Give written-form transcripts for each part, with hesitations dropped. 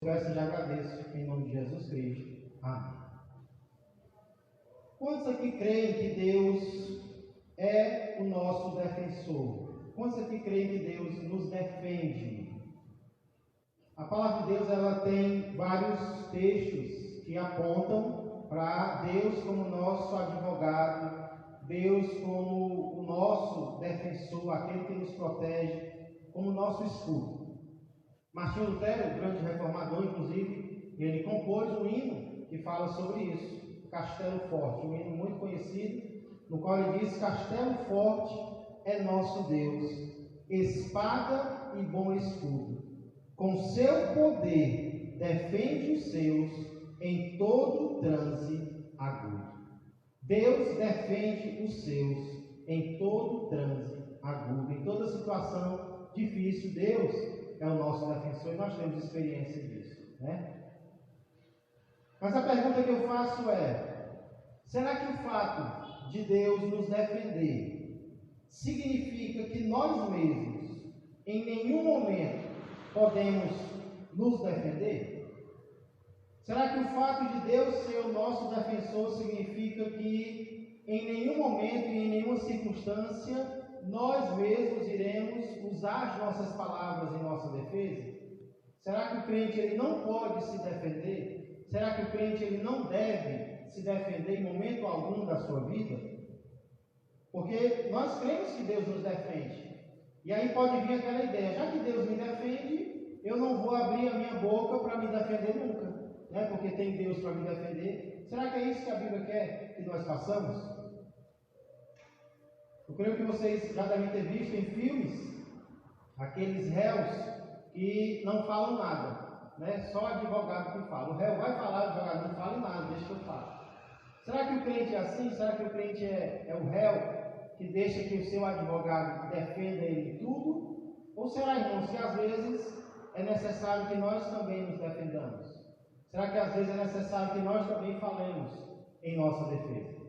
peço e já agradeço em nome de Jesus Cristo. Amém. Quantos aqui creem que Deus é o nosso defensor? Quantos aqui creem que Deus nos defende? A palavra de Deus ela tem vários textos que apontam para Deus como nosso advogado, Deus como o nosso defensor, aquele que nos protege, como nosso escudo. Martinho Lutero, o grande reformador, inclusive, ele compôs um hino que fala sobre isso, Castelo Forte, um hino muito conhecido, no qual ele diz: Castelo forte é nosso Deus, espada e bom escudo. Com seu poder defende os seus em todo transe agudo. Deus defende os seus em todo transe agudo, em toda situação difícil. Deus é o nosso defensor e nós temos experiência disso, né? Mas a pergunta que eu faço é: será que o fato de Deus nos defender significa que nós mesmos, em nenhum momento, podemos nos defender? Será que o fato de Deus ser o nosso defensor significa que em nenhum momento e em nenhuma circunstância nós mesmos iremos usar as nossas palavras em nossa defesa? Será que o crente ele não pode se defender? Será que o crente ele não deve se defender em momento algum da sua vida? Porque nós cremos que Deus nos defende. E aí pode vir aquela ideia: já que Deus me defende, eu não vou abrir a minha boca para me defender nunca, né? Porque tem Deus para me defender. Será que é isso que a Bíblia quer que nós façamos? Eu creio que vocês já devem ter visto em filmes aqueles réus que não falam nada, né? Só o advogado que fala. O réu vai falar, o advogado não fala nada, deixa que eu falo. Será que o crente é assim? Será que o crente é o réu que deixa que o seu advogado defenda ele em tudo? Ou será, irmãos, que às vezes é necessário que nós também nos defendamos? Será que às vezes é necessário que nós também falemos em nossa defesa?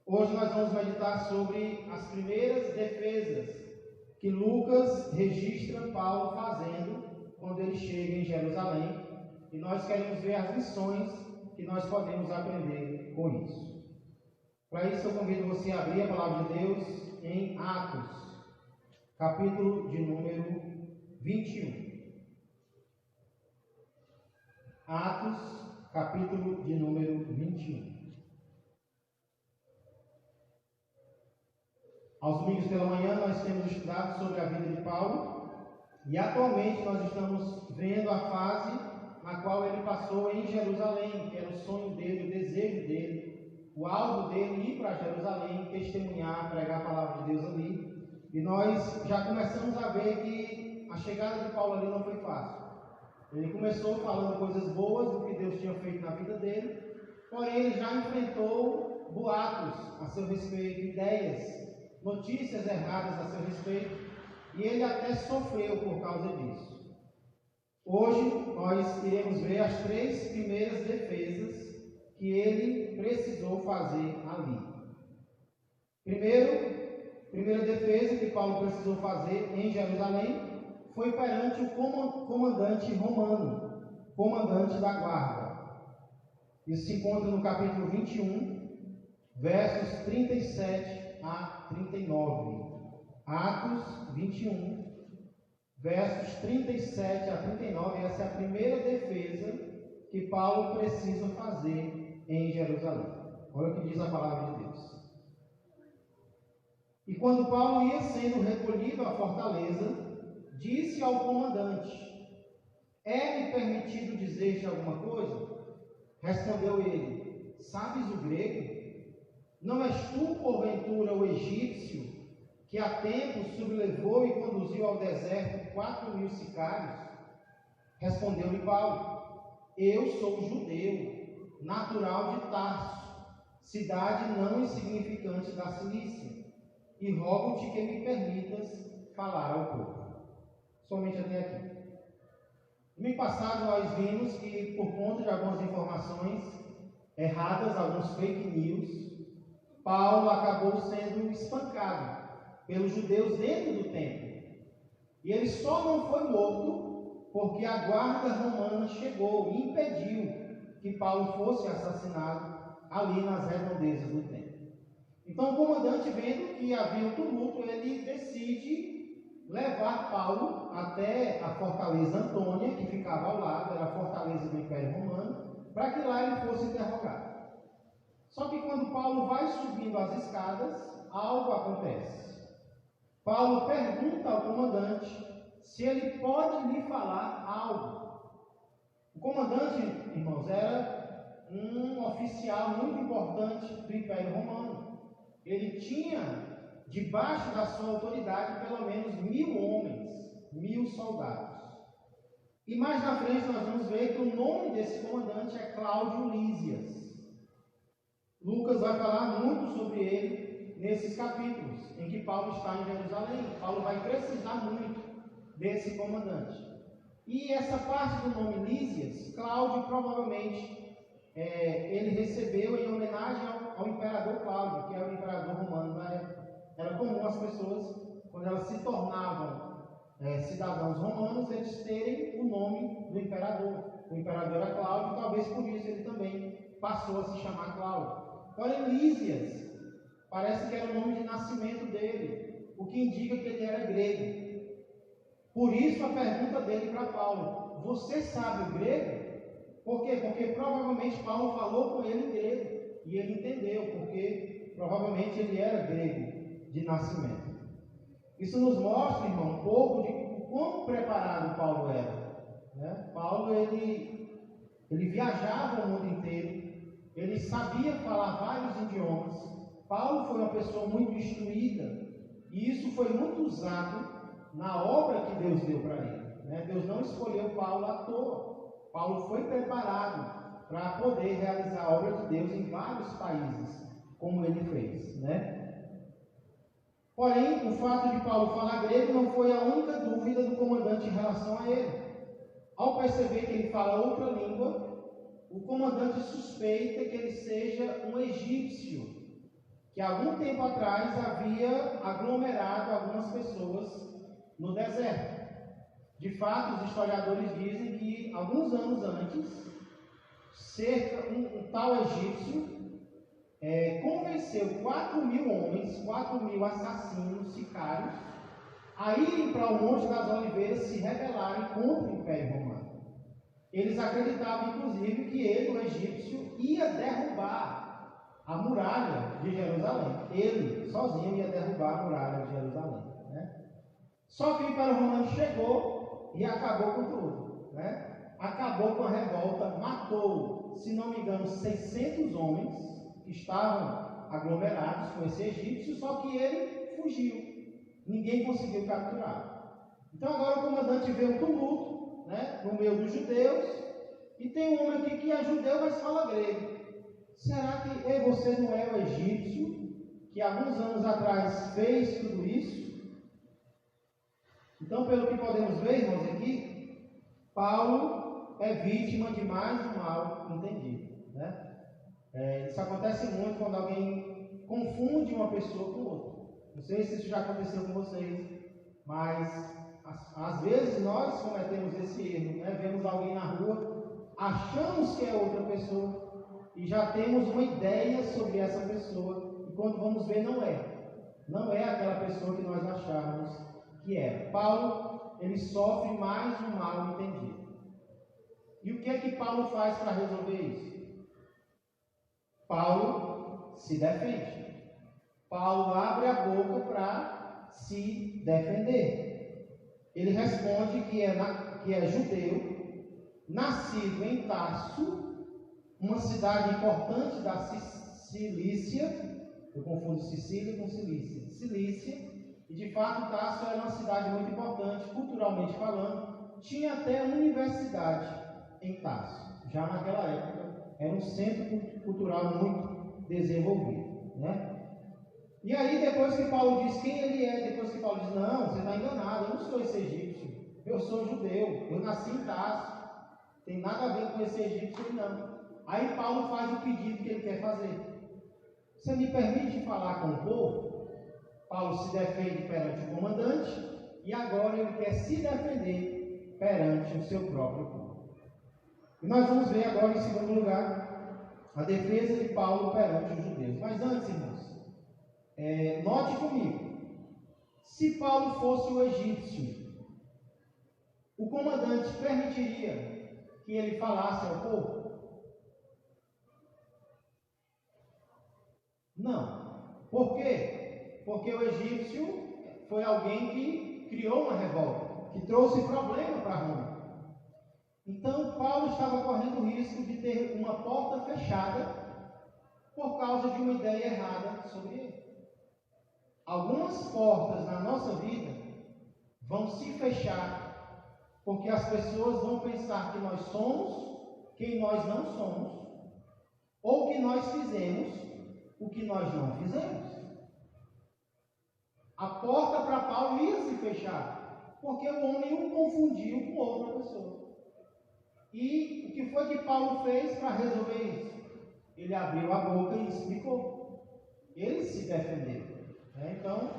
Hoje nós vamos meditar sobre as primeiras defesas que Lucas registra Paulo fazendo quando ele chega em Jerusalém, e nós queremos ver as lições que nós podemos aprender com isso. Para isso eu convido você a abrir a palavra de Deus em Atos, capítulo de número 21. Atos, capítulo de número 21. Aos domingos pela manhã nós temos estudado sobre a vida de Paulo, e atualmente nós estamos vendo a fase na qual ele passou em Jerusalém, que era o sonho dele, o desejo dele, o alvo dele ir para Jerusalém, testemunhar, pregar a palavra de Deus ali. E nós já começamos a ver que a chegada de Paulo ali não foi fácil. Ele começou falando coisas boas do que Deus tinha feito na vida dele, porém ele já enfrentou boatos a seu respeito, ideias, notícias erradas a seu respeito, e ele até sofreu por causa disso. Hoje nós iremos ver as 3 primeiras defesas que ele precisou fazer ali. Primeira defesa que Paulo precisou fazer em Jerusalém foi perante o comandante romano, comandante da guarda. Isso se encontra no capítulo 21, versos 37 a 39. Atos 21, versos 37 a 39. Essa é a primeira defesa que Paulo precisa fazer em Jerusalém. Olha o que diz a palavra de Deus. E quando Paulo ia sendo recolhido à fortaleza, disse ao comandante: é-me permitido dizer-te alguma coisa? Respondeu ele: sabes o grego? Não és tu, porventura, o egípcio, que há tempo sublevou e conduziu ao deserto 4.000 sicários? Respondeu-lhe Paulo: eu sou judeu, natural de Tarso, cidade não insignificante da Cilícia, e rogo-te que me permitas falar ao povo. Somente até aqui. Domingo passado nós vimos que, por conta de algumas informações erradas, alguns fake news, Paulo acabou sendo espancado pelos judeus dentro do templo. E ele só não foi morto porque a guarda romana chegou e impediu que Paulo fosse assassinado ali nas redondezas do templo. Então o comandante, vendo que havia um tumulto, ele decide levar Paulo até a fortaleza Antônia, que ficava ao lado, era a fortaleza do Império Romano, para que lá ele fosse interrogado. Só que quando Paulo vai subindo as escadas, algo acontece. Paulo pergunta ao comandante se ele pode lhe falar algo. O comandante, irmãos, era um oficial muito importante do Império Romano. Ele tinha debaixo da sua autoridade pelo menos 1000 homens, 1000 soldados. E mais na frente nós vamos ver que o nome desse comandante é Cláudio Lísias. Lucas vai falar muito sobre ele nesses capítulos em que Paulo está em Jerusalém. Paulo vai precisar muito desse comandante. E essa parte do nome Lísias, Cláudio provavelmente ele recebeu em homenagem ao imperador Cláudio, que era o imperador romano na época. Era comum as pessoas, quando elas se tornavam cidadãos romanos, eles terem o nome do imperador. O imperador era Cláudio, talvez por isso ele também passou a se chamar Cláudio. Porém, Lísias parece que era o nome de nascimento dele, o que indica que ele era grego. Por isso a pergunta dele para Paulo: você sabe o grego? Por quê? Porque provavelmente Paulo falou com ele em grego e ele entendeu, porque provavelmente ele era grego de nascimento. Isso nos mostra, irmão, um pouco de quão preparado Paulo era, né? Paulo ele viajava o mundo inteiro. Ele sabia falar vários idiomas. Paulo foi uma pessoa muito instruída. E isso foi muito usado na obra que Deus deu para ele, né? Deus não escolheu Paulo à toa. Paulo foi preparado para poder realizar a obra de Deus em vários países, como ele fez, né? Porém, o fato de Paulo falar grego não foi a única dúvida do comandante em relação a ele. Ao perceber que ele fala outra língua, o comandante suspeita que ele seja um egípcio, que algum tempo atrás havia aglomerado algumas pessoas no deserto. De fato, os historiadores dizem que alguns anos antes, um tal egípcio convenceu 4.000 homens, 4.000 assassinos, sicários, a irem para o Monte das Oliveiras se rebelarem contra o Império Romano. Eles acreditavam, inclusive, que ele, o egípcio, ia derrubar a muralha de Jerusalém. Ele, sozinho, ia derrubar a muralha de Jerusalém, né? Só que o Império Romano chegou e acabou com tudo, né? Acabou com a revolta, matou, se não me engano, 600 homens que estavam aglomerados com esse egípcio, só que ele fugiu. Ninguém conseguiu capturar. Então agora o comandante vê um tumulto, né, no meio dos judeus, e tem um homem aqui que é judeu, mas fala grego. Será que você não é o egípcio que alguns anos atrás fez tudo isso? Então, pelo que podemos ver, irmãos, aqui, Paulo é vítima de mais um mal entendido, né? Isso acontece muito quando alguém confunde uma pessoa com outra. Não sei se isso já aconteceu com vocês, mas às vezes nós cometemos esse erro, né? Vemos alguém na rua, achamos que é outra pessoa e já temos uma ideia sobre essa pessoa, e quando vamos ver, não é. Não é aquela pessoa que nós achávamos que era. Paulo, ele sofre mais um mal entendido. E o que é que Paulo faz para resolver isso? Paulo se defende. Paulo abre a boca para se defender. Ele responde que é judeu, nascido em Tarso, uma cidade importante da Cilícia. Eu confundo Sicília com Cilícia. Cilícia. E de fato, Tarso era uma cidade muito importante, culturalmente falando. Tinha até universidade em Tarso. Já naquela época, era um centro cultural muito desenvolvido, né? E aí, depois que Paulo diz quem ele é, depois que Paulo diz, não, você está enganado, eu não sou esse egípcio, eu sou judeu, eu nasci em Tarso, tem nada a ver com esse egípcio, não. Aí Paulo faz o pedido que ele quer fazer. Você me permite falar com o povo? Paulo se defende perante o comandante, e agora ele quer se defender perante o seu próprio povo. E nós vamos ver agora, em segundo lugar, a defesa de Paulo perante os judeus. Mas antes, irmãos, note comigo, se Paulo fosse o egípcio, o comandante permitiria que ele falasse ao povo? Não. Por quê? Porque o egípcio foi alguém que criou uma revolta, que trouxe problema para Roma. Então, Paulo estava correndo o risco de ter uma porta fechada por causa de uma ideia errada sobre ele. Algumas portas na nossa vida vão se fechar porque as pessoas vão pensar que nós somos quem nós não somos, ou que nós fizemos o que nós não fizemos. A porta para Paulo ia se fechar, porque o homem o confundiu com outra pessoa. E o que foi que Paulo fez para resolver isso? Ele abriu a boca e explicou. Ele se defendeu. Então,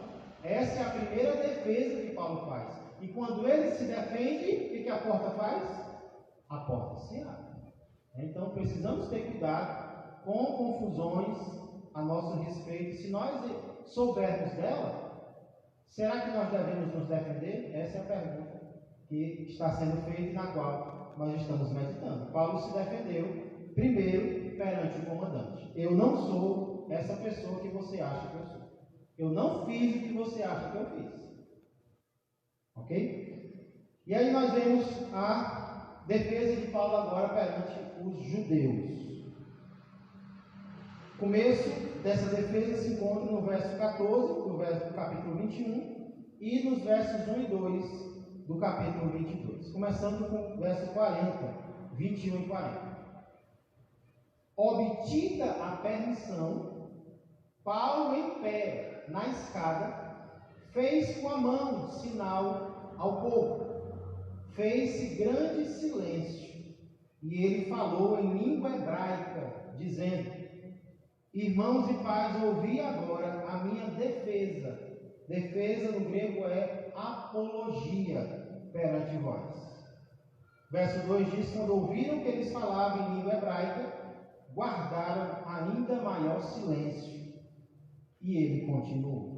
essa é a primeira defesa que Paulo faz. E quando ele se defende, o que a porta faz? A porta se abre. Então, precisamos ter cuidado com confusões a nosso respeito. Se nós soubermos dela, será que nós devemos nos defender? Essa é a pergunta que está sendo feita e na qual nós estamos meditando. Paulo se defendeu, primeiro, perante o comandante. Eu não sou essa pessoa que você acha que eu sou. Eu não fiz o que você acha que eu fiz. Ok? E aí nós vemos a defesa de Paulo agora perante os judeus. O começo dessa defesa se encontra no verso 14, do capítulo 21, e nos versos 1 e 2 do capítulo 22. Começando com o verso 40, 21 e 40. Obtida a permissão, Paulo, em pé na escada, fez com a mão sinal ao povo. Fez-se grande silêncio, e ele falou em língua hebraica, dizendo: irmãos e pais, ouvi agora a minha defesa. Defesa no grego é apologia perante vós. Verso 2 diz: quando ouviram que eles falavam em língua hebraica, guardaram ainda maior silêncio. E ele continuou.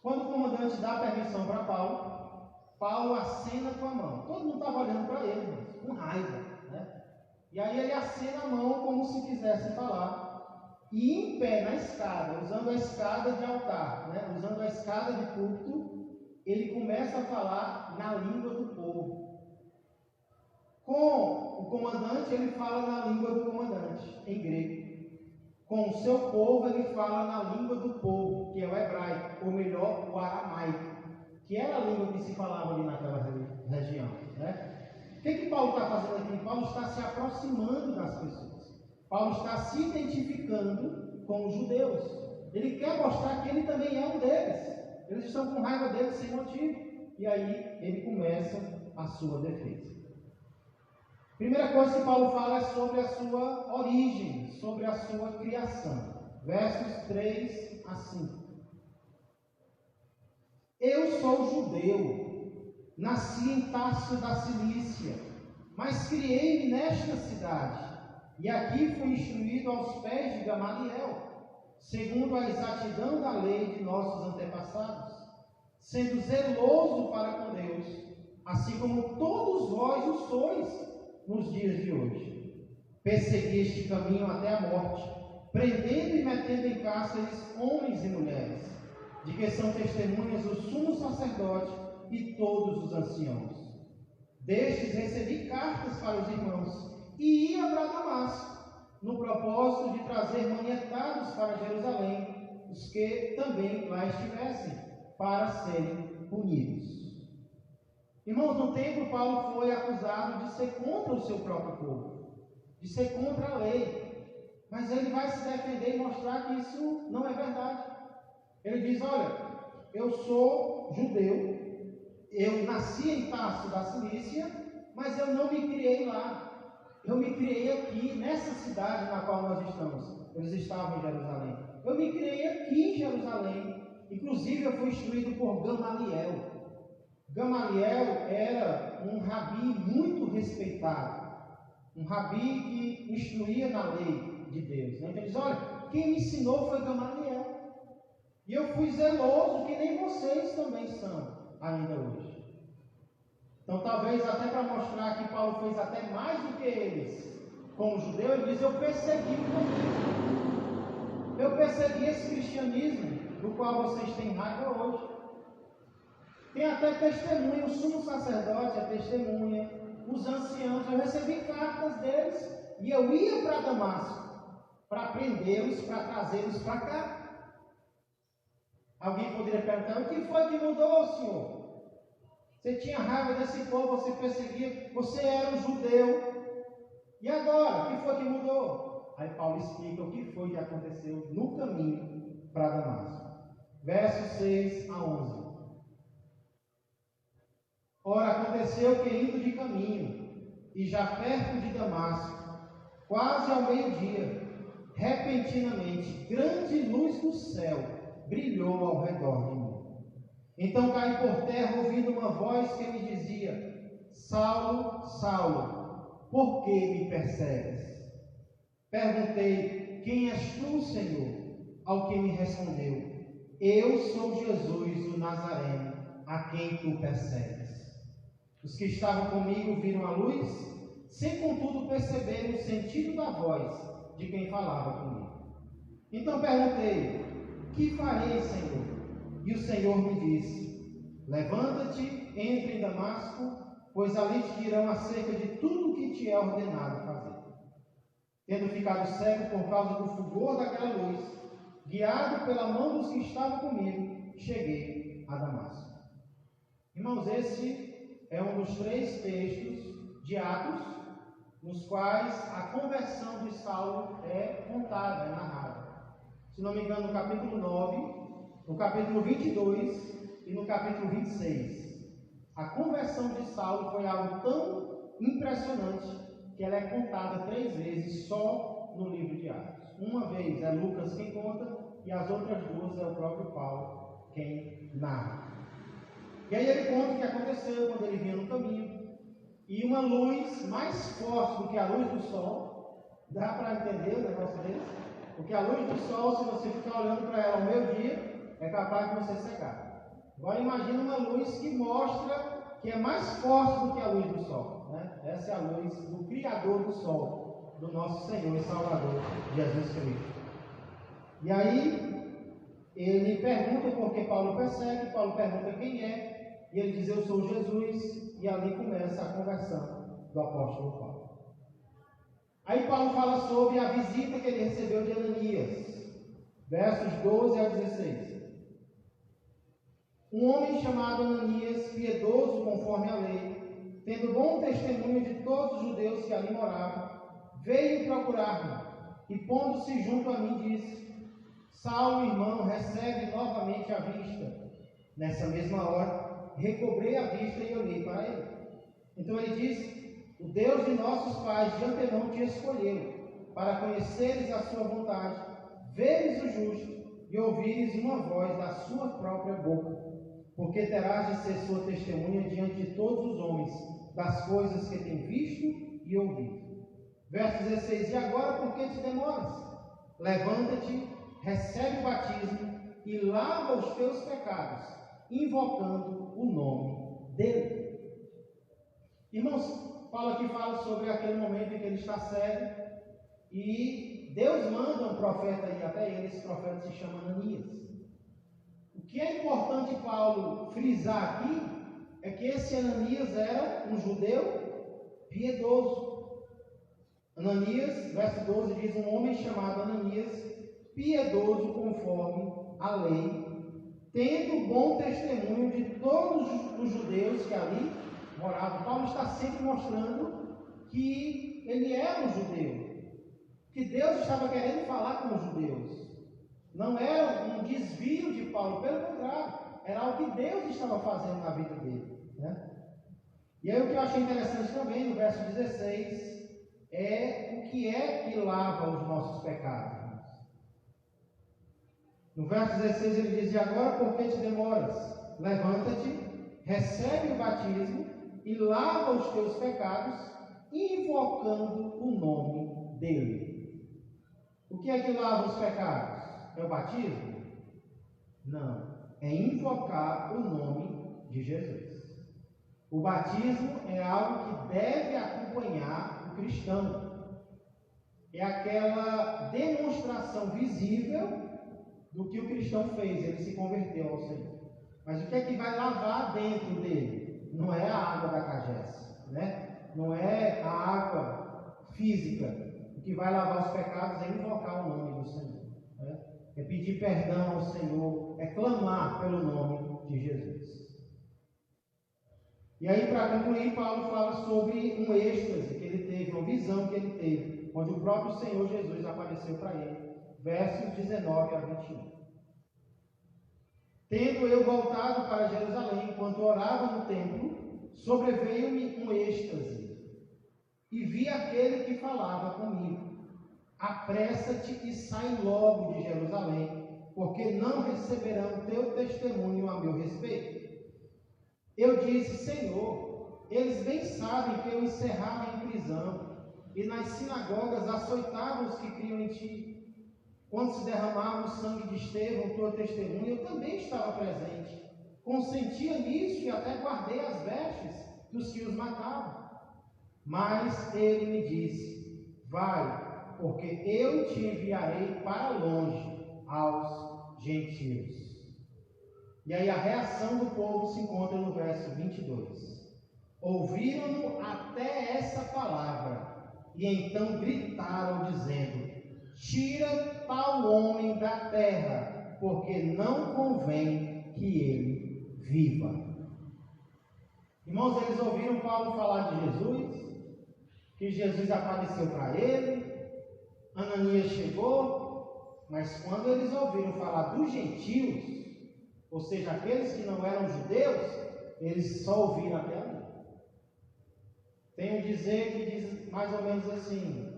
Quando o comandante dá permissão para Paulo, Paulo acena com a mão. Todo mundo estava olhando para ele, mas com raiva, né? E aí ele acena a mão como se quisesse falar. E em pé na escada, usando a escada de altar, né? Usando a escada de púlpito, ele começa a falar na língua do povo. Com o comandante, ele fala na língua do comandante, em grego. Com o seu povo, ele fala na língua do povo, que é o hebraico, ou melhor, o aramaico, que era a língua que se falava ali naquela região, né? O que Paulo está fazendo aqui? Paulo está se aproximando das pessoas. Paulo está se identificando com os judeus. Ele quer mostrar que ele também é um deles. Eles estão com raiva dele sem motivo. E aí ele começa a sua defesa. Primeira coisa que Paulo fala é sobre a sua origem, sobre a sua criação. Versos 3 a 5. Eu sou judeu, nasci em Tarso da Cilícia, mas criei-me nesta cidade, e aqui fui instruído aos pés de Gamaliel, segundo a exatidão da lei de nossos antepassados, sendo zeloso para com Deus, assim como todos vós o sois nos dias de hoje. Persegui este caminho até a morte, prendendo e metendo em cárceres homens e mulheres, de que são testemunhas o sumo sacerdote e todos os anciãos. Destes recebi cartas para os irmãos e ia para Damasco, no propósito de trazer manietados para Jerusalém, os que também lá estivessem, para serem punidos. Irmãos, no tempo Paulo foi acusado de ser contra o seu próprio povo, de ser contra a lei, mas ele vai se defender e mostrar que isso não é verdade. Ele diz: olha, eu sou judeu, eu nasci em Tarso da Cilícia, mas eu não me criei lá. Eu me criei aqui, nessa cidade na qual nós estamos. Eles estavam em Jerusalém. Eu me criei aqui em Jerusalém. Inclusive, eu fui instruído por Gamaliel. Gamaliel era um rabi muito respeitado, um rabi que instruía na lei de Deus. Então ele diz: olha, quem me ensinou foi Gamaliel. E eu fui zeloso, que nem vocês também são ainda hoje. Então, talvez até para mostrar que Paulo fez até mais do que eles, como judeu, ele diz: eu persegui o cristianismo. Eu persegui esse cristianismo do qual vocês têm raiva hoje. Tem até testemunha, o sumo sacerdote é testemunha, os anciãos, eu recebi cartas deles, e eu ia para Damasco, para prendê-los, para trazê-los para cá. Alguém poderia perguntar: o que foi que mudou, Senhor? Você tinha raiva desse povo, você perseguia, você era um judeu. E agora, o que foi que mudou? Aí Paulo explica o que foi que aconteceu no caminho para Damasco. Versos 6 a 11. Ora, aconteceu que indo de caminho, e já perto de Damasco, quase ao meio-dia, repentinamente, grande luz do céu brilhou ao redor de mim. Então caí por terra, ouvindo uma voz que me dizia: Saulo, Saulo, por que me persegues? Perguntei: quem és tu, Senhor? Ao que me respondeu: eu sou Jesus, o Nazareno, a quem tu persegues. Os que estavam comigo viram a luz, sem contudo perceberem o sentido da voz de quem falava comigo. Então perguntei: que farei, Senhor? E o Senhor me disse: levanta-te, entre em Damasco, pois ali te dirão acerca de tudo o que te é ordenado fazer. Tendo ficado cego por causa do fulgor daquela luz, guiado pela mão dos que estavam comigo, cheguei a Damasco. Irmãos, esse é um dos 3 textos de Atos, nos quais a conversão de Saulo é contada, é narrada. Se não me engano, no capítulo 9, no capítulo 22 e no capítulo 26. A conversão de Saulo foi algo tão impressionante que ela é contada 3 vezes só no livro de Atos. Uma vez é Lucas quem conta e as outras 2 é o próprio Paulo quem narra. E aí ele conta o que aconteceu quando ele vinha no caminho, e uma luz mais forte do que a luz do sol. Dá para entender o negócio desse? Porque a luz do sol, se você ficar olhando para ela ao meio-dia, é capaz de você cegar. Agora imagine uma luz que mostra que é mais forte do que a luz do sol, né? Essa é a luz do Criador do sol, do nosso Senhor e Salvador Jesus Cristo. E aí ele pergunta por que Paulo persegue, Paulo pergunta quem é, e ele diz: eu sou Jesus, e ali começa a conversão do apóstolo Paulo. Aí Paulo fala sobre a visita que ele recebeu de Ananias, versos 12 a 16. Um homem chamado Ananias, piedoso conforme a lei, tendo bom testemunho de todos os judeus que ali moravam, veio procurar-me, e pondo-se junto a mim disse: Saulo, irmão, recebe novamente a vista. Nessa mesma hora, recobrei a vista e olhei para ele. Então ele disse: o Deus de nossos pais de antemão te escolheu, para conheceres a sua vontade, veres o justo e ouvires uma voz da sua própria boca, porque terás de ser sua testemunha diante de todos os homens, das coisas que tem visto e ouvido. Verso 16: e agora por que te demoras? Levanta-te, recebe o batismo e lava os teus pecados, invocando o nome dele. Irmãos, Paulo aqui fala sobre aquele momento em que ele está cego, e Deus manda um profeta ir até ele. Esse profeta se chama Ananias. O que é importante Paulo frisar aqui é que esse Ananias era um judeu piedoso. Ananias, verso 12, diz: um homem chamado Ananias, piedoso conforme a lei, tendo bom testemunho de todos os judeus que ali moravam. Paulo está sempre mostrando que ele era um judeu, que Deus estava querendo falar com os judeus. Não era um desvio de Paulo, pelo contrário, era algo que Deus estava fazendo na vida dele, né? E aí o que eu achei interessante também no verso 16 é o que lava os nossos pecados. No verso 16 ele diz: e agora por que te demoras? Levanta-te, recebe o batismo e lava os teus pecados, invocando o nome dele. O que é que lava os pecados? É o batismo? Não. É invocar o nome de Jesus. O batismo é algo que deve acompanhar o cristão. É aquela demonstração visível do que o cristão fez, ele se converteu ao Senhor. Mas o que é que vai lavar dentro dele? Não é a água da cagesse, né? Não é a água física. O que vai lavar os pecados é invocar o nome do Senhor, né? É pedir perdão ao Senhor, é clamar pelo nome de Jesus. E aí, para concluir, Paulo fala sobre um êxtase que ele teve, uma visão que ele teve, onde o próprio Senhor Jesus apareceu para ele. Versos 19 a 21. Tendo eu voltado para Jerusalém, enquanto orava no templo, sobreveio-me um êxtase, e vi aquele que falava comigo: apressa-te e sai logo de Jerusalém, porque não receberão teu testemunho a meu respeito. Eu disse: Senhor, eles bem sabem que eu encerrava em prisão, e nas sinagogas açoitava os que criam em ti. Quando se derramava o sangue de Estevão, tua testemunha, eu também estava presente. Consentia nisso e até guardei as vestes dos que os matavam. Mas ele me disse: vai, porque eu te enviarei para longe aos gentios. E aí a reação do povo se encontra no verso 22. Ouviram-no até essa palavra, e então gritaram, dizendo: tira tal homem da terra, porque não convém que ele viva. Irmãos, eles ouviram Paulo falar de Jesus, que Jesus apareceu para ele, Ananias chegou, mas quando eles ouviram falar dos gentios, ou seja, aqueles que não eram judeus, eles só ouviram até ali. Tem um dizer que diz mais ou menos assim: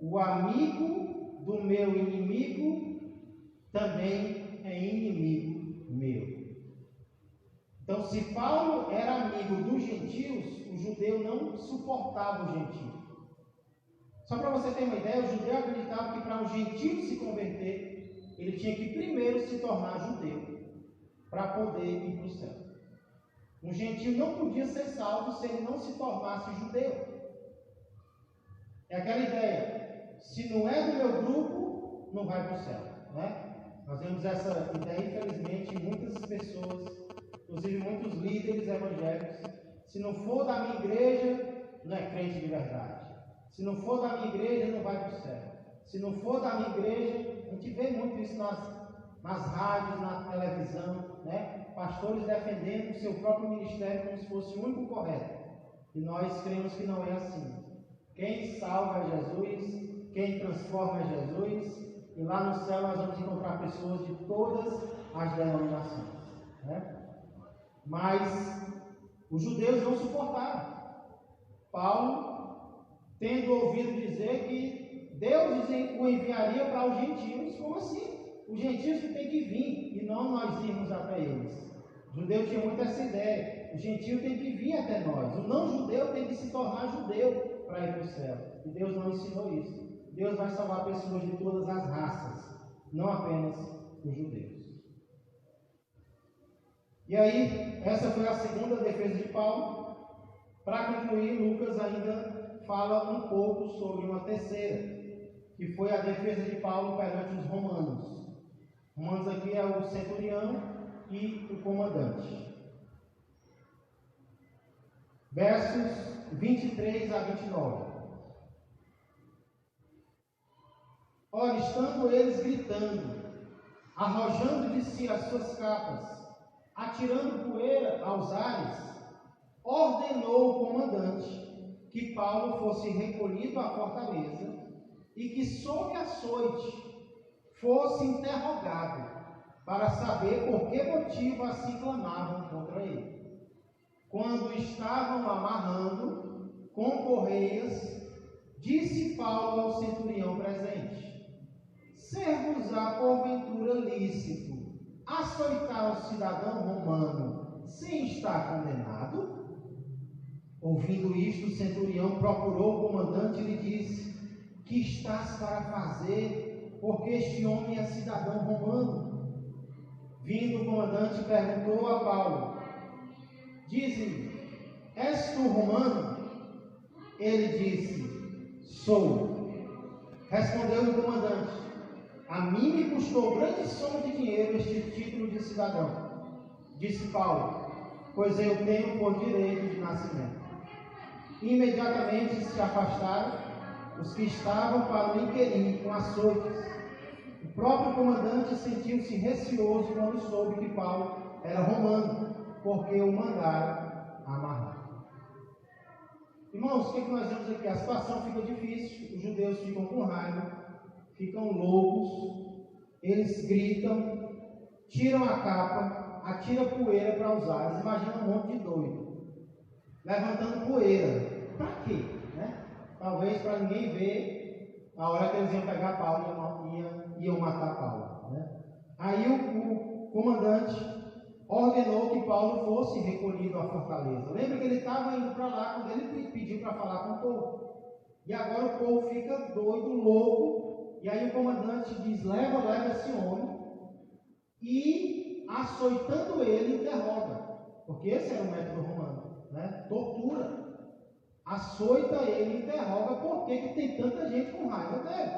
o amigo do meu inimigo também é inimigo meu. Então, se Paulo era amigo dos gentios, o judeu não suportava o gentio. Só para você ter uma ideia, o judeu acreditava que para um gentio se converter, ele tinha que primeiro se tornar judeu, para poder ir para o céu. Um gentio não podia ser salvo se ele não se tornasse judeu. É aquela ideia: se não é do meu grupo, não vai para o céu, né? Nós vemos essa ideia, infelizmente, em muitas pessoas, inclusive muitos líderes evangélicos. Se não for da minha igreja, não é crente de verdade. Se não for da minha igreja, não vai para o céu. Se não for da minha igreja, a gente vê muito isso nas rádios, na televisão, né? Pastores defendendo o seu próprio ministério como se fosse o único correto. E nós cremos que não é assim. Quem salva é Jesus, quem transforma é Jesus, e lá no céu nós vamos encontrar pessoas de todas as denominações, né? Mas os judeus não suportaram. Paulo, tendo ouvido dizer que Deus o enviaria para os gentios, como assim? Os gentios que têm que vir, e não nós irmos até eles. O judeu tinha muito essa ideia: o gentio tem que vir até nós, o não-judeu tem que se tornar judeu para ir para o céu. E Deus não ensinou isso. Deus vai salvar pessoas de todas as raças, não apenas os judeus. E aí, essa foi a segunda defesa de Paulo. Para concluir, Lucas ainda fala um pouco sobre uma terceira, que foi a defesa de Paulo perante os romanos. Romanos aqui é o centurião e o comandante. Versos 23 a 29. Ora, estando eles gritando, arrojando de si as suas capas, atirando poeira aos ares, ordenou o comandante que Paulo fosse recolhido à fortaleza e que, sob açoite, fosse interrogado para saber por que motivo assim clamavam contra ele. Quando estavam amarrando com correias, disse Paulo ao centurião presente: ser-vos-á porventura lícito açoitar o cidadão romano sem estar condenado? Ouvindo isto, o centurião procurou o comandante e lhe disse: que estás para fazer? Porque este homem é cidadão romano. Vindo o comandante, perguntou a Paulo: dize-me, és tu romano? Ele disse: sou. Respondeu o comandante: a mim me custou grande soma de dinheiro este título de cidadão. Disse Paulo: pois eu tenho por direito de nascimento. Imediatamente se afastaram os que estavam para o inquirir com açoites. O próprio comandante sentiu-se receoso quando soube que Paulo era romano, porque o mandaram amarrar. Irmãos, o que nós vemos aqui? A situação fica difícil, os judeus ficam com raiva, ficam loucos, eles gritam, tiram a capa, atiram poeira para usar. Eles imaginam um monte de doido levantando poeira. Para quê? Né? Talvez para ninguém ver a hora que eles iam pegar Paulo e iam matar Paulo. Né? Aí o comandante ordenou que Paulo fosse recolhido à fortaleza. Lembra que ele estava indo para lá quando ele pediu para falar com o povo. E agora o povo fica doido, louco. E aí o comandante diz: leva esse homem. E açoitando ele, interroga. Porque esse era o método romano, né? Tortura. Açoita ele, interroga por que tem tanta gente com raiva dele.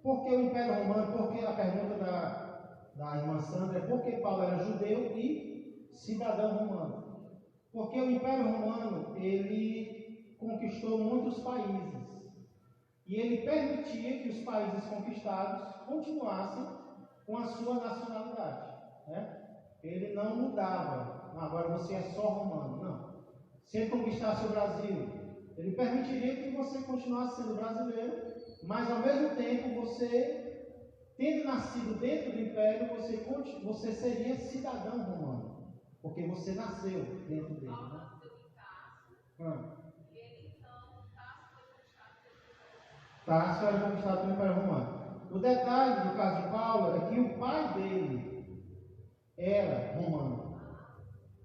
Por que o Império Romano? Porque a pergunta da irmã Sandra é por que Paulo era judeu e cidadão romano? Porque o Império Romano, ele conquistou muitos países. E ele permitia que os países conquistados continuassem com a sua nacionalidade. Né? Ele não mudava. Agora você é só romano. Não. Se ele conquistasse o Brasil, ele permitiria que você continuasse sendo brasileiro, mas ao mesmo tempo você, tendo nascido dentro do Império, você seria cidadão romano. Porque você nasceu dentro dele. Né? Tarso era conquistado pelo Império Romano. O detalhe do caso de Paulo é que o pai dele era romano.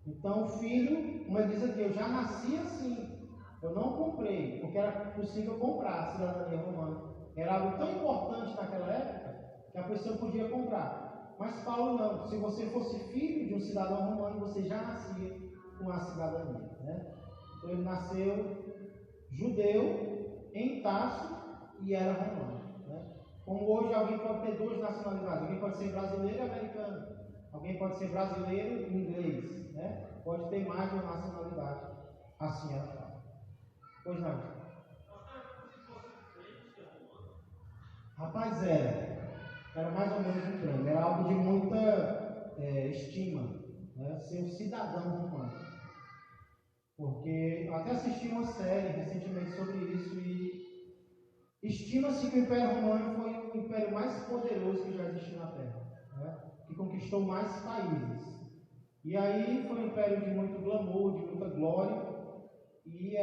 Então o filho, como ele diz aqui, eu já nasci assim. Eu não comprei, porque era possível comprar a cidadania romana. Era algo tão importante naquela época que a pessoa podia comprar. Mas Paulo não. Se você fosse filho de um cidadão romano, você já nascia com a cidadania. Né? Então ele nasceu judeu em Tarso e era romano. Né? Como hoje alguém pode ter duas nacionalidades, alguém pode ser brasileiro e americano, alguém pode ser brasileiro e inglês, né? Pode ter mais de uma nacionalidade. Assim era Paulo. Pois não? Rapaz, era mais ou menos um prêmio, era algo de muita estima, né? Ser um cidadão romano. Porque eu até assisti uma série recentemente sobre isso e estima-se que o Império Romano foi o império mais poderoso que já existiu na Terra, né? Que conquistou mais países. E aí foi um império de muito glamour, de muita glória, e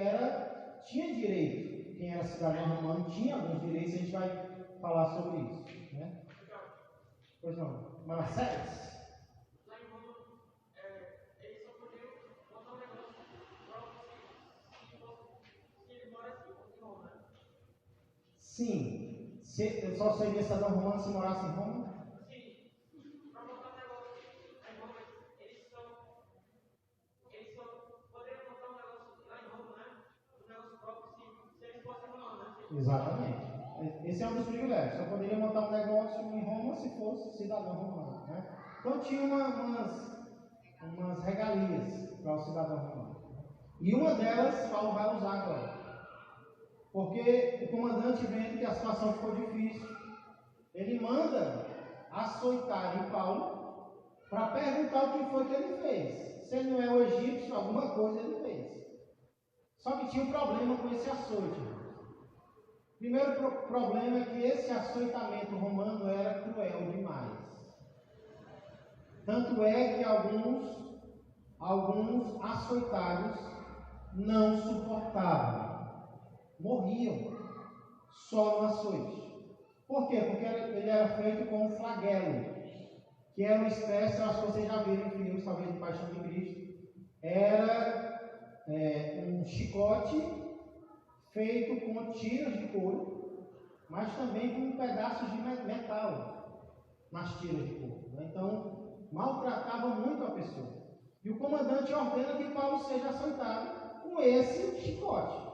tinha direito. Quem era cidadão romano tinha alguns direitos, a gente vai falar sobre isso. Né? Pois não, Manassés? Sim. Eu só seria cidadão romano se morasse em Roma? Sim. Para montar negócio em Roma, eles só poderiam montar um negócio lá em Roma, né? Um negócio próprio, se eles fossem romanos, né? Exatamente. Esse é um dos privilégios. Só poderia montar um negócio em Roma se fosse cidadão romano. Né? Então tinha umas regalias para o cidadão romano. E uma delas Paulo vai usar agora. Porque o comandante, vendo que a situação ficou difícil, ele manda açoitar em Paulo para perguntar o que foi que ele fez. Se ele não é o egípcio, alguma coisa ele fez. Só que tinha um problema com esse açoite. O primeiro problema é que esse açoitamento romano era cruel demais. Tanto é que alguns açoitados não suportavam. Morriam só no açoite. Por quê? Porque ele era feito com um flagelo, que era uma espécie, acho que vocês já viram em filmes, talvez, de Paixão de Cristo. Era um chicote feito com tiras de couro, mas também com pedaços de metal nas tiras de couro. Então, maltratava muito a pessoa. E o comandante ordena que Paulo seja açoitado com esse chicote.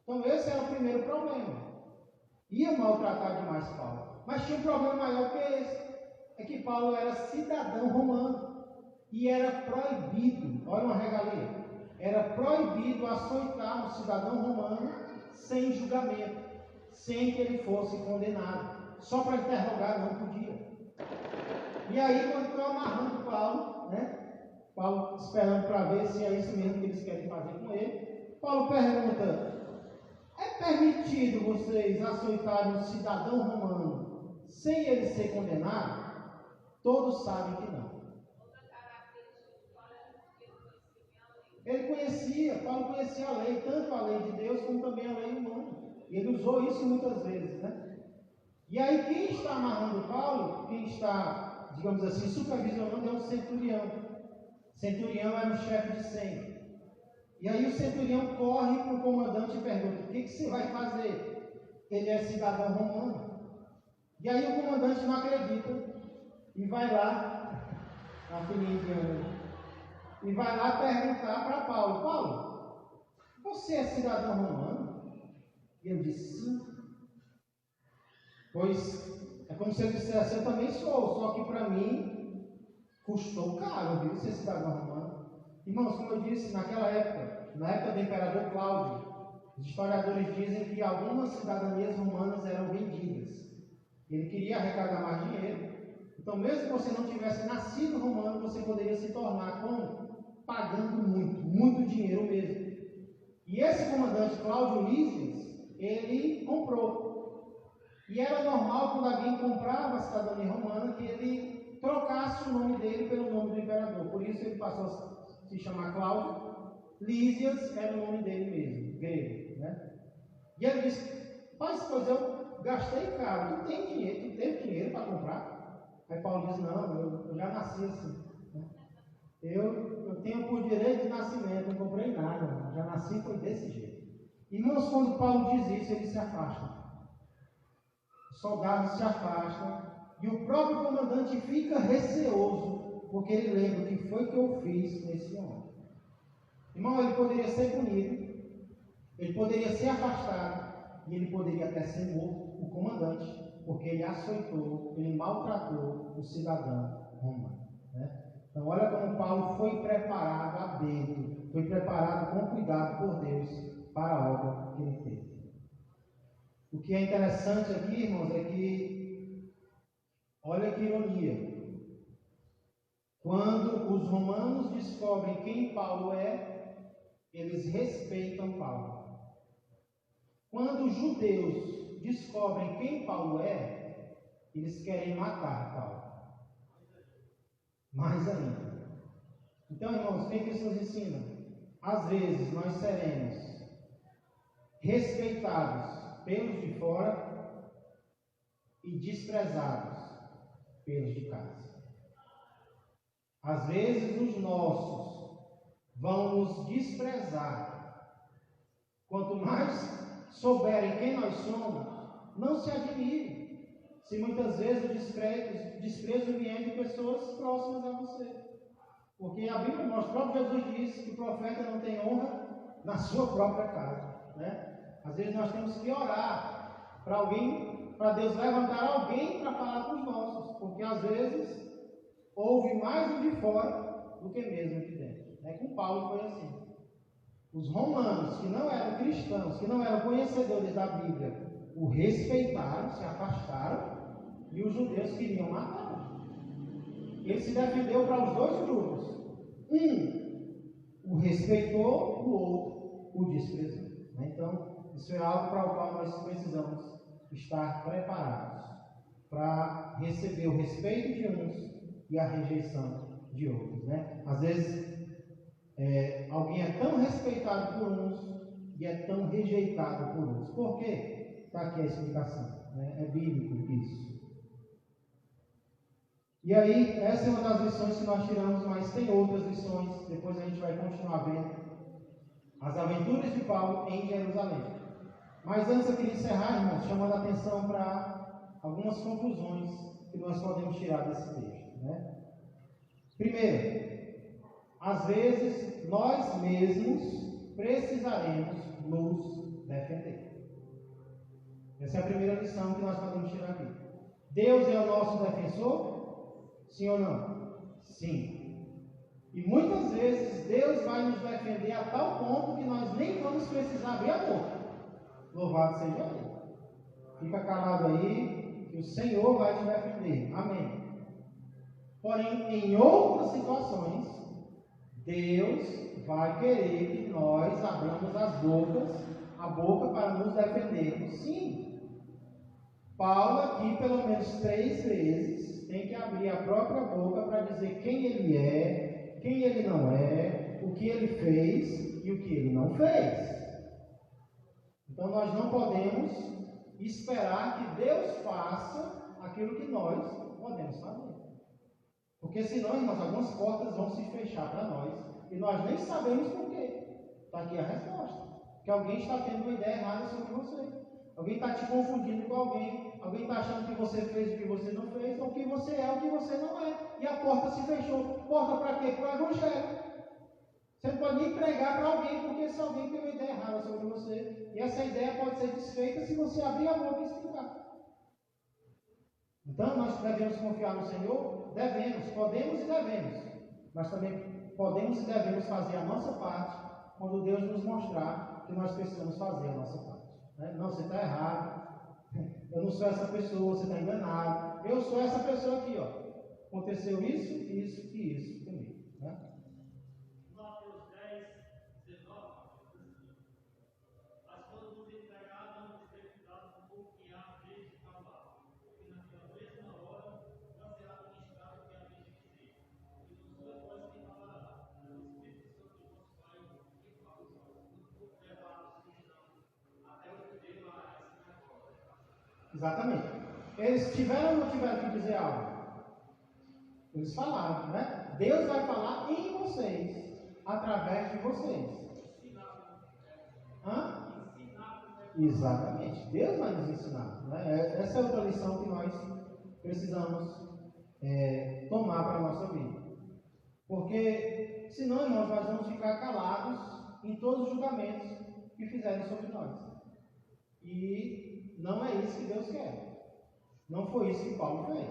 Então, esse era o primeiro problema. Ia maltratar demais Paulo. Mas tinha um problema maior que esse. É que Paulo era cidadão romano. E era proibido, olha uma regalia, era proibido açoitar um cidadão romano sem julgamento, sem que ele fosse condenado. Só para interrogar não podia. E aí, quando estão amarrando Paulo, Paulo esperando para ver se é isso mesmo que eles querem fazer com ele, Paulo pergunta: é permitido vocês açoitarem um cidadão romano sem ele ser condenado? Todos sabem que não. Paulo conhecia a lei, tanto a lei de Deus como também a lei humana. E ele usou isso muitas vezes, E aí quem está amarrando Paulo, quem está, digamos assim, supervisionando é um centurião. Centurião era um chefe de 100. E aí o centurião corre para o comandante e pergunta: o que você vai fazer? Ele é cidadão romano. E aí o comandante não acredita e vai lá, na filhinha indiana, e vai lá perguntar para Paulo: Paulo, você é cidadão romano? E ele disse: sim. Pois é como se ele dissesse: eu também sou, só que para mim custou caro, viu, ser cidadão romano. Irmãos, como eu disse, naquela época, na época do imperador Cláudio, os historiadores dizem que algumas cidadanias romanas eram vendidas. Ele queria arrecadar mais dinheiro. Então, mesmo que você não tivesse nascido romano, você poderia se tornar como? Pagando muito dinheiro mesmo. E esse comandante Cláudio Lísias, ele comprou. E era normal, quando alguém comprava a cidadania romana, que ele trocasse o nome dele pelo nome do imperador. Por isso ele passou a se chamar Cláudio. Lísias era o nome dele mesmo, grego. E ele disse: pois eu gastei caro, tu tem dinheiro, tu teve dinheiro para comprar? Aí Paulo diz: não, eu já nasci assim. Eu tenho por direito de nascimento, não comprei nada, já nasci foi desse jeito. Irmãos, quando Paulo diz isso, ele se afasta. Os soldados se afastam e o próprio comandante fica receoso, porque ele lembra o que foi que eu fiz nesse homem. Irmão, ele poderia ser punido, ele poderia ser afastado e ele poderia até ser morto, o comandante, porque ele açoitou, ele maltratou o cidadão romano. Então, olha como Paulo foi preparado a dedo, foi preparado com cuidado por Deus para a obra que ele teve. O que é interessante aqui, irmãos, é que, olha que ironia, quando os romanos descobrem quem Paulo é, eles respeitam Paulo. Quando os judeus descobrem quem Paulo é, eles querem matar Paulo. Mais ainda. Então, irmãos, o que isso nos ensina? Às vezes nós seremos respeitados pelos de fora e desprezados pelos de casa. Às vezes os nossos vão nos desprezar. Quanto mais souberem quem nós somos, não se admirem se muitas vezes o desprezo vier de pessoas próximas a você. Porque a Bíblia mostra, o próprio Jesus diz que o profeta não tem honra na sua própria casa. Às vezes nós temos que orar para alguém, para Deus levantar alguém para falar com os nossos, porque às vezes ouve mais o de fora do que mesmo de dentro. Com Paulo foi assim. Os romanos, que não eram cristãos, que não eram conhecedores da Bíblia, o respeitaram, se afastaram, e os judeus queriam matá-lo. Ele se defendeu para os dois grupos. Um o respeitou, o outro o desprezou. Então, isso é algo para o qual nós precisamos estar preparados para receber o respeito de uns e a rejeição de outros. Às vezes, alguém é tão respeitado por uns e é tão rejeitado por outros. Por quê? Está aqui a explicação. né? É bíblico isso. E aí, essa é uma das lições que nós tiramos, mas tem outras lições, depois a gente vai continuar vendo as aventuras de Paulo em Jerusalém. Mas antes eu queria encerrar, irmãos, chamando a atenção para algumas conclusões que nós podemos tirar desse texto, né? Primeiro, às vezes nós mesmos precisaremos nos defender. Essa é a primeira lição que nós podemos tirar aqui. Deus é o nosso defensor? Sim ou não? Sim. E muitas vezes Deus vai nos defender a tal ponto que nós nem vamos precisar abrir a boca. Louvado seja Ele. Fica calado aí, que o Senhor vai te defender. Amém. Porém, em outras situações, Deus vai querer que nós abramos a boca para nos defendermos. Sim. Paulo aqui, pelo menos 3 vezes, tem que abrir a própria boca para dizer quem ele é, quem ele não é, o que ele fez e o que ele não fez. Então nós não podemos esperar que Deus faça aquilo que nós podemos fazer. Porque senão, irmãos, algumas portas vão se fechar para nós e nós nem sabemos por quê. Está aqui a resposta. Que alguém está tendo uma ideia errada sobre você. Alguém está te confundindo com alguém. Alguém está achando que você fez o que você não fez, ou que você é o que você não é. E a porta se fechou. Porta para quê? Para o Evangelho. Você não pode nem pregar para alguém, porque se alguém tem uma ideia errada sobre você, e essa ideia pode ser desfeita se você abrir a boca e explicar. Então, nós devemos confiar no Senhor? Devemos, podemos e devemos. Mas também podemos e devemos fazer a nossa parte quando Deus nos mostrar que nós precisamos fazer a nossa parte. Né? Não, você está errado. Eu não sou essa pessoa, você está enganado. Eu sou essa pessoa aqui, ó. Aconteceu isso, isso e isso comigo. Né? Exatamente. Eles tiveram ou não tiveram que dizer algo? Eles falaram, né? Deus vai falar em vocês, através de vocês. Hã? Exatamente. Deus vai nos ensinar. Né? Essa é outra lição que nós precisamos tomar para a nossa vida. Porque, senão, irmãos, nós vamos ficar calados em todos os julgamentos que fizerem sobre nós. E não é isso que Deus quer. Não foi isso que Paulo fez.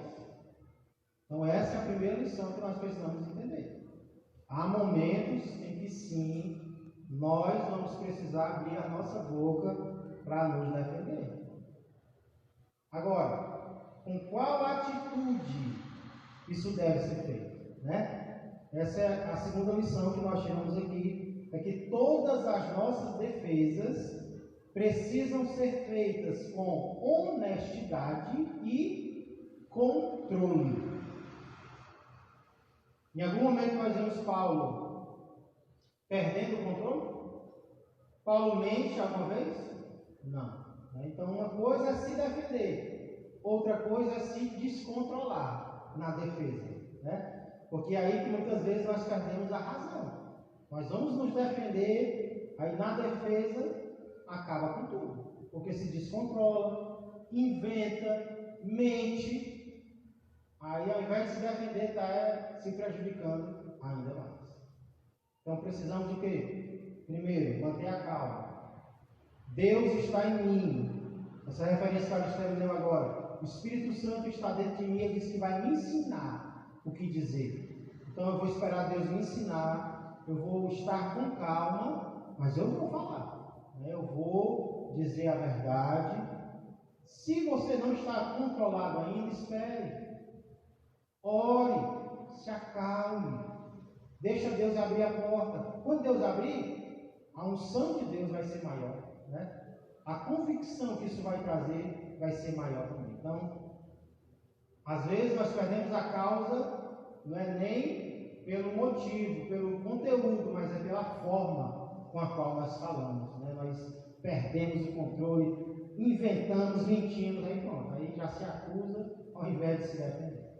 Então essa é a primeira lição que nós precisamos entender. Há momentos em que sim, nós vamos precisar abrir a nossa boca para nos defender. Agora, com qual atitude isso deve ser feito? Né? Essa é a segunda lição que nós tiramos aqui, é que todas as nossas defesas precisam ser feitas com honestidade e controle. Em algum momento nós vemos Paulo perdendo o controle? Paulo mente alguma vez? Não. Então uma coisa é se defender, outra coisa é se descontrolar na defesa. Né? Porque aí que muitas vezes nós perdemos a razão. Nós vamos nos defender, aí na defesa acaba com tudo, porque se descontrola, inventa, mente, aí ao invés de se defender, está se prejudicando ainda mais. Então precisamos de quê? Primeiro, manter a calma. Deus está em mim. Essa referência que a gente leu agora. O Espírito Santo está dentro de mim e diz que vai me ensinar o que dizer. Então eu vou esperar Deus me ensinar, eu vou estar com calma, mas eu vou falar. Eu vou dizer a verdade. Se você não está controlado ainda, espere. Ore, se acalme. Deixa Deus abrir a porta. Quando Deus abrir, a unção de Deus vai ser maior. Né? A convicção que isso vai trazer vai ser maior também. Então, às vezes nós perdemos a causa, não é nem pelo motivo, pelo conteúdo, mas é pela forma com a qual nós falamos. Né? Nós perdemos o controle, inventamos, mentimos, aí pronto, aí já se acusa ao invés de se defender.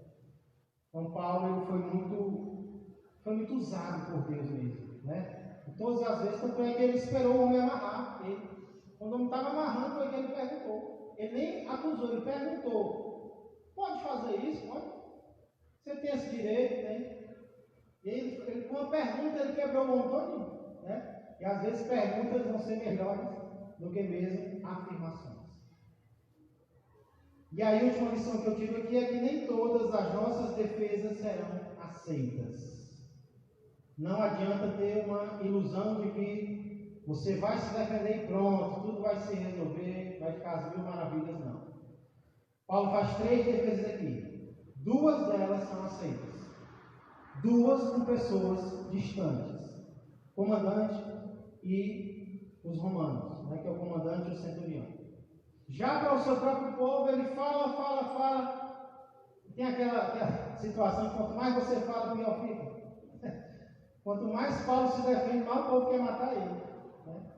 Então Paulo ele foi muito usado por Deus mesmo, né? E todas as vezes, tanto é que ele esperou o homem amarrar ele. Quando o homem estava amarrando, foi que ele perguntou. Ele nem acusou, ele perguntou: pode fazer isso? Pode? Você tem esse direito? Tem. E ele, com uma pergunta, ele quebrou o homem todinho, né? E às vezes perguntas vão ser melhores do que mesmo afirmações. E a última lição que eu tiro aqui é que nem todas as nossas defesas serão aceitas. Não adianta ter uma ilusão de que você vai se defender e pronto, tudo vai se resolver, vai ficar as 1000 maravilhas, não. Paulo faz 3 defesas aqui. 2 delas são aceitas. 2 com pessoas distantes. Comandante e os romanos, né, que é o comandante e o centurião. Já para o seu próprio povo, ele fala. Tem aquela situação que quanto mais você fala, pior fica. Quanto mais Paulo se defende, mais o povo quer matar ele. Né?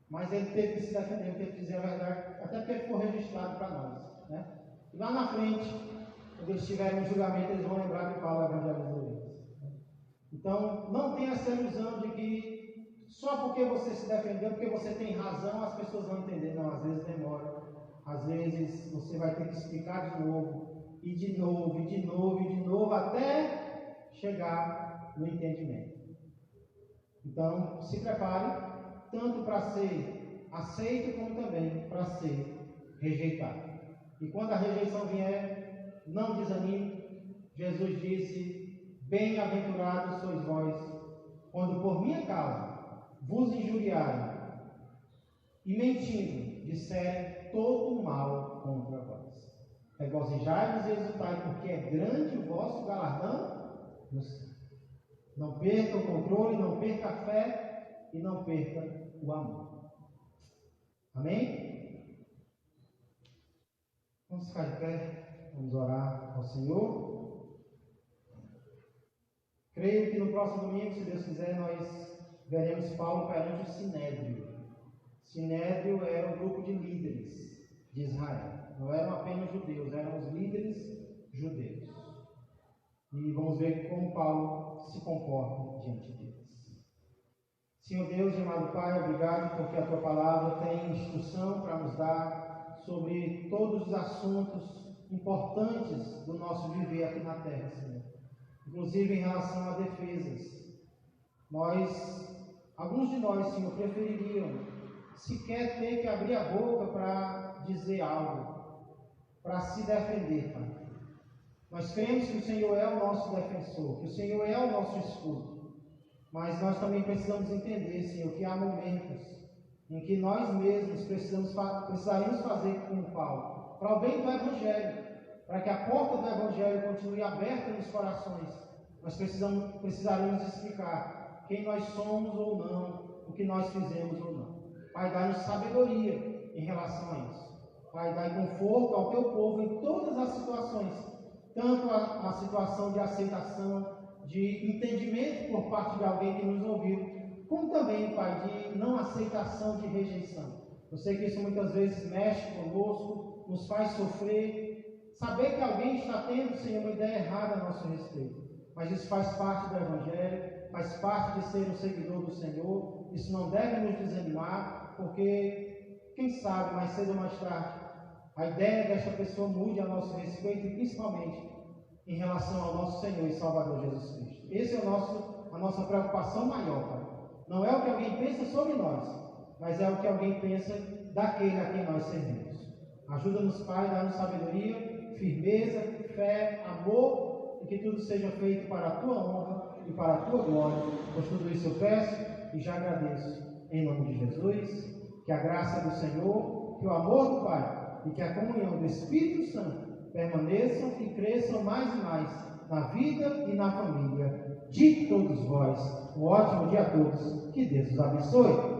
Mas ele teve que se defender, ele teve que dizer a verdade, até porque ele foi registrado para nós. Né? E lá na frente, quando eles tiverem um julgamento, eles vão lembrar que Paulo evangelizou eles. Então, não tenha essa ilusão de que só porque você se defendeu, porque você tem razão, as pessoas vão entender. Não, às vezes demora. Às vezes você vai ter que explicar de novo, e de novo, e de novo, e de novo, até chegar no entendimento. Então, se prepare, tanto para ser aceito, como também para ser rejeitado. E quando a rejeição vier, não desanime. Jesus disse: bem-aventurados sois vós, quando por minha causa vos injuriarem e mentindo disserem todo o mal contra vós. Regozijai-vos e exultai, porque é grande o vosso galardão no céu. Não perca o controle, não perca a fé e não perca o amor. Amém? Vamos ficar de pé, vamos orar ao Senhor. Creio que no próximo domingo, se Deus quiser, nós veremos Paulo perante o Sinédrio. Sinédrio era um grupo de líderes de Israel. Não eram apenas judeus, eram os líderes judeus. E vamos ver como Paulo se comporta diante deles. Senhor Deus e amado Pai, obrigado porque a Tua palavra tem instrução para nos dar sobre todos os assuntos importantes do nosso viver aqui na terra, Senhor. Inclusive em relação a defesas. Alguns de nós, Senhor, prefeririam sequer ter que abrir a boca para dizer algo, para se defender, Pai. Nós cremos que o Senhor é o nosso defensor, que o Senhor é o nosso escudo. Mas nós também precisamos entender, Senhor, que há momentos em que nós mesmos precisaremos fazer como Paulo, para o bem do Evangelho, para que a porta do Evangelho continue aberta nos corações. Nós precisaremos explicar quem nós somos ou não, o que nós fizemos ou não. Pai, dá-nos sabedoria em relação a isso. Pai, dá conforto ao Teu povo em todas as situações, tanto a situação de aceitação, de entendimento por parte de alguém que nos ouviu, como também, Pai, de não aceitação, de rejeição. Eu sei que isso muitas vezes mexe conosco, nos faz sofrer, saber que alguém está tendo, Senhor, uma ideia errada a nosso respeito. Mas isso faz parte do Evangelho, faz parte de ser um seguidor do Senhor. Isso não deve nos desanimar, porque, quem sabe, mais cedo ou mais tarde, a ideia desta pessoa mude a nosso respeito, e principalmente em relação ao nosso Senhor e Salvador Jesus Cristo. Essa é a nossa preocupação maior, Pai. Não é o que alguém pensa sobre nós, mas é o que alguém pensa daquele a quem nós servimos. Ajuda-nos, Pai, dá-nos sabedoria, firmeza, fé, amor, e que tudo seja feito para a Tua honra e para a Tua glória. Por tudo isso eu peço e já agradeço, em nome de Jesus, que a graça do Senhor, que o amor do Pai e que a comunhão do Espírito Santo permaneçam e cresçam mais e mais na vida e na família de todos vós. Um ótimo dia a todos. Que Deus os abençoe.